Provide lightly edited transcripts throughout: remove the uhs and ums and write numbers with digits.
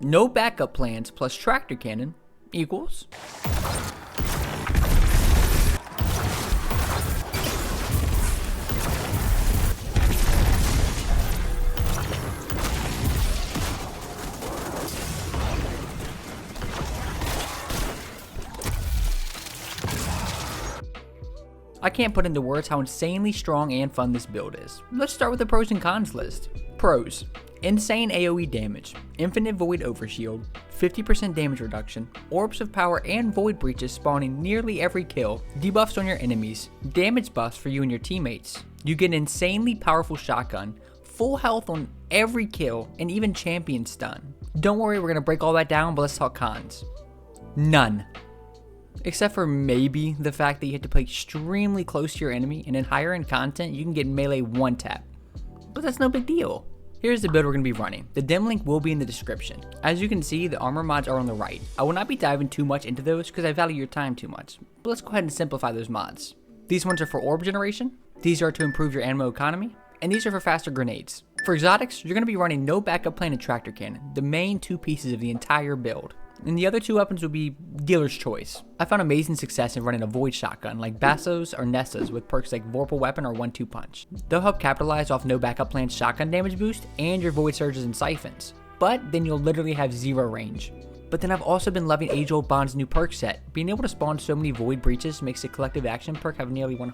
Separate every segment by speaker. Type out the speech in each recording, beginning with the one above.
Speaker 1: No backup plans plus tractor cannon equals I can't put into words how insanely strong and fun this build is. Let's start with the pros and cons list. Pros: insane AoE damage, infinite void overshield, 50% damage reduction, orbs of power and void breaches spawning nearly every kill, debuffs on your enemies, damage buffs for you and your teammates. You get an insanely powerful shotgun, full health on every kill, and even champion stun. Don't worry, we're gonna break all that down, but let's talk cons. None. Except for maybe the fact that you have to play extremely close to your enemy, and in higher end content, you can get melee one tap. But that's no big deal. Here's the build we're going to be running. The dim link will be in the description. As you can see, the armor mods are on the right. I will not be diving too much into those because I value your time too much. But let's go ahead and simplify those mods. These ones are for orb generation, these are to improve your ammo economy, and these are for faster grenades. For exotics, you're going to be running no backup plan and tractor cannon, the main two pieces of the entire build. And the other two weapons will be dealer's choice. I found amazing success in running a void shotgun like Bassos or Nessas with perks like Vorpal Weapon or 1-2 Punch. They'll help capitalize off no backup plan's shotgun damage boost and your void surges and siphons, but then you'll literally have zero range. But then I've also been loving Age-Old Bond's new perk set. Being able to spawn so many void breaches makes the collective action perk have nearly 100%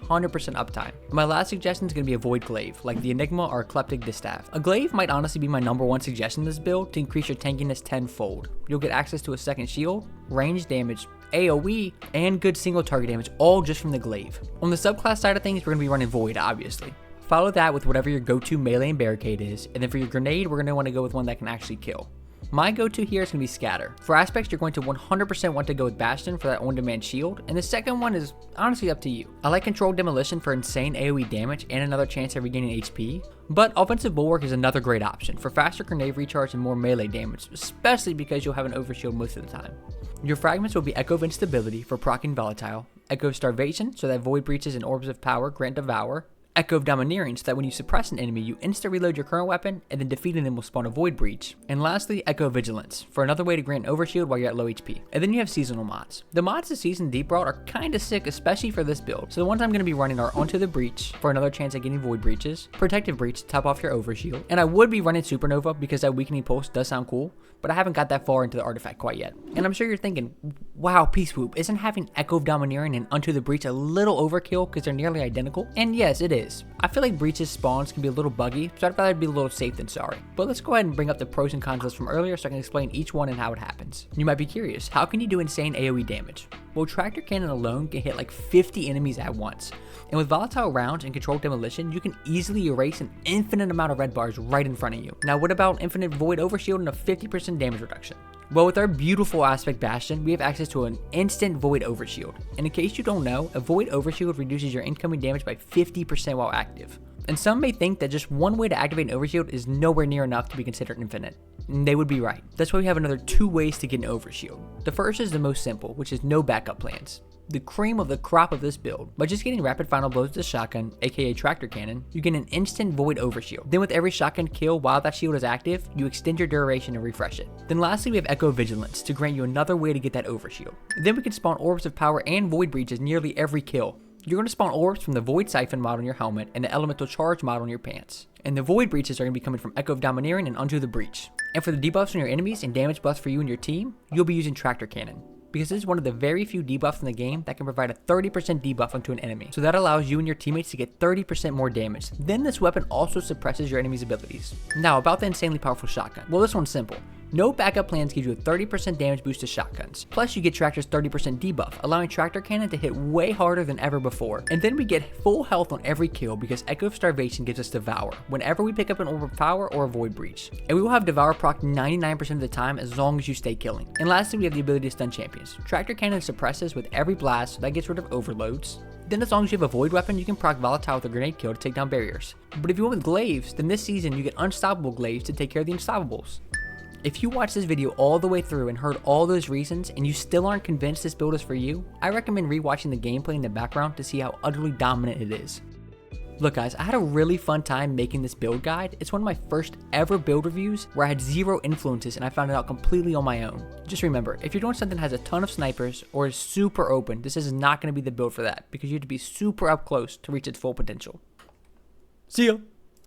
Speaker 1: uptime. My last suggestion is going to be a void glaive, like the Enigma or Eclectic Distaff. A glaive might honestly be my #1 suggestion in this build to increase your tankiness tenfold. You'll get access to a second shield, range damage, AoE, and good single target damage, all just from the glaive. On the subclass side of things, we're going to be running void, obviously. Follow that with whatever your go-to melee and barricade is, and then for your grenade, we're going to want to go with one that can actually kill. My go-to here is going to be Scatter. For aspects, you're going to 100% want to go with Bastion for that on-demand shield, and the second one is honestly up to you. I like Controlled Demolition for insane AoE damage and another chance at regaining HP, but Offensive Bulwark is another great option for faster grenade recharge and more melee damage, especially because you'll have an overshield most of the time. Your fragments will be Echo of Instability for proccing Volatile, Echo of Starvation so that Void Breaches and Orbs of Power grant Devour, Echo of Domineering so that when you suppress an enemy, you insta-reload your current weapon, and then defeating them will spawn a Void Breach. And lastly, Echo of Vigilance, for another way to grant Overshield while you're at low HP. And then you have seasonal mods. The mods this season Deep Route are kinda sick, especially for this build. So the ones I'm going to be running are Onto the Breach, for another chance at getting Void Breaches, Protective Breach to top off your Overshield, and I would be running Supernova because that Weakening Pulse does sound cool, but I haven't got that far into the artifact quite yet. And I'm sure you're thinking, wow, Peace Whoop, isn't having Echo of Domineering and Unto the Breach a little overkill because they're nearly identical? And yes, it is. I feel like Breach's spawns can be a little buggy, so I'd rather be a little safe than sorry. But let's go ahead and bring up the pros and cons list from earlier so I can explain each one and how it happens. You might be curious, how can you do insane AoE damage? Well, Tractor Cannon alone can hit like 50 enemies at once. And with volatile rounds and controlled demolition, you can easily erase an infinite amount of red bars right in front of you. Now, what about infinite void overshield and a 50% damage reduction? Well, with our beautiful aspect Bastion, we have access to an instant void overshield. And in case you don't know, a void overshield reduces your incoming damage by 50% while active. And some may think that just one way to activate an overshield is nowhere near enough to be considered infinite. And they would be right. That's why we have another 2 ways to get an overshield. The first is the most simple, which is no backup plans. The cream of the crop of this build. By just getting rapid final blows with the shotgun, aka tractor cannon, you get an instant void overshield. Then with every shotgun kill while that shield is active, you extend your duration and refresh it. Then lastly, we have Echo Vigilance to grant you another way to get that overshield. Then we can spawn orbs of power and void breaches nearly every kill. You're going to spawn orbs from the Void Siphon mod on your helmet and the Elemental Charge mod on your pants. And the Void Breaches are going to be coming from Echo of Domineering and Unto the Breach. And for the debuffs on your enemies and damage buffs for you and your team, you'll be using Tractor Cannon, because this is one of the very few debuffs in the game that can provide a 30% debuff onto an enemy. So that allows you and your teammates to get 30% more damage. Then this weapon also suppresses your enemy's abilities. Now about the insanely powerful shotgun. Well, this one's simple. No backup plans give you a 30% damage boost to shotguns. Plus you get Tractor's 30% debuff, allowing Tractor Cannon to hit way harder than ever before. And then we get full health on every kill because Echo of Starvation gives us Devour whenever we pick up an Orb of Power or a Void Breach. And we will have Devour proc 99% of the time as long as you stay killing. And lastly, we have the ability to stun champions. Tractor Cannon suppresses with every blast, so that gets rid of overloads. Then as long as you have a void weapon, you can proc Volatile with a grenade kill to take down barriers. But if you went with glaives, then this season you get unstoppable glaives to take care of the unstoppables. If you watched this video all the way through and heard all those reasons and you still aren't convinced this build is for you, I recommend rewatching the gameplay in the background to see how utterly dominant it is. Look guys, I had a really fun time making this build guide. It's one of my first ever build reviews where I had 0 influences and I found it out completely on my own. Just remember, if you're doing something that has a ton of snipers or is super open, this is not going to be the build for that because you have to be super up close to reach its full potential. See ya!